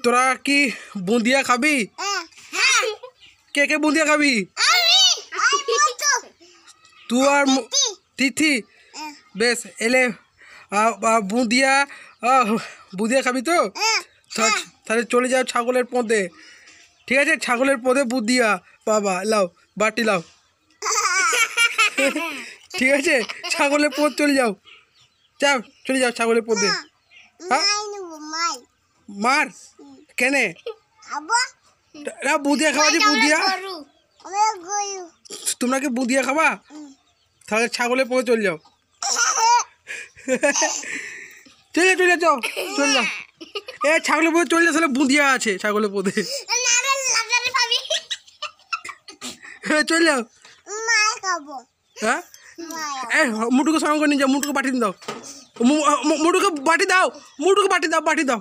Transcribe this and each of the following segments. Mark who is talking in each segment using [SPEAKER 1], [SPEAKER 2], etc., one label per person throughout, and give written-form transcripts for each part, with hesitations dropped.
[SPEAKER 1] তোরা কি বুঁদিয়া খাবি? কে কে বুঁদিয়া খাবি? তুই আর তিথি। বেশ এলে বুঁদিয়া বুঁদিয়া খাবি তো? তাহলে চলে যাও ছাগলের পোঁদে। ঠিক আছে, ছাগলের পোঁদে বুঁদিয়া বাবা লাও, বাটি লাও। ঠিক আছে, ছাগলের পোঁদ চলে যাও, যাও চলে যাও ছাগলের পোঁদে। মার কেনে? না বুঁদিয়া খাবা যে বুঁদিয়া, তোমরা কি বুঁদিয়া খাবা? তাহলে ছাগলের পোঁদে চলে যাও। চলে চলে যাও, চলে যাও। এ ছাগলের পোঁদে চলে যাও, তাহলে বুঁদিয়া আছে ছাগলের পোঁদে। চলে যাও। হ্যাঁ মুটুকে সঙ্গে করে নিয়ে যাও, মুটুকে বাটি দাও, মুটুকে বাটি দাও, মুটুকে বাটি দাও, বাটি দাও।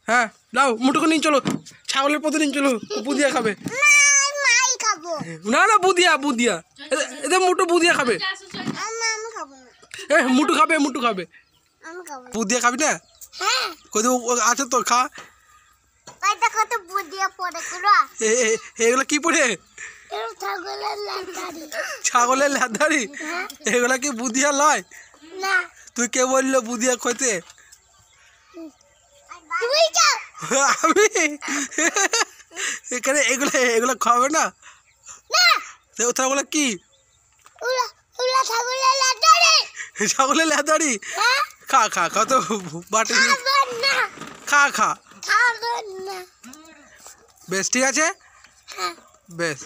[SPEAKER 1] হ্যাঁ দাও, মুটুকে নিয়ে চলো, ছাগলের পোঁদে নিয়ে চলো, বুঁদিয়া খাবে। না না বুঁদিয়া, বুঁদিয়া এদের মুটু বুঁদিয়া খাবে। এ মুটু খাবে, মুটু খাবে। বুঁদিয়া খাবি না? কোথাও আছে তো, খা। এগুলো কি পড়ে? ছাগলের লেদারি। এগুলা কি বুঁদিয়া লয়? তুই কে বললো বুঁদিয়া খেতে? আমি এখানে এগুলো খাবে না? ওগুলো কি? ছাগলের লেদারি। খা খা খা তো, বাটি খা খা। বেশ ঠিক আছে, বেশ।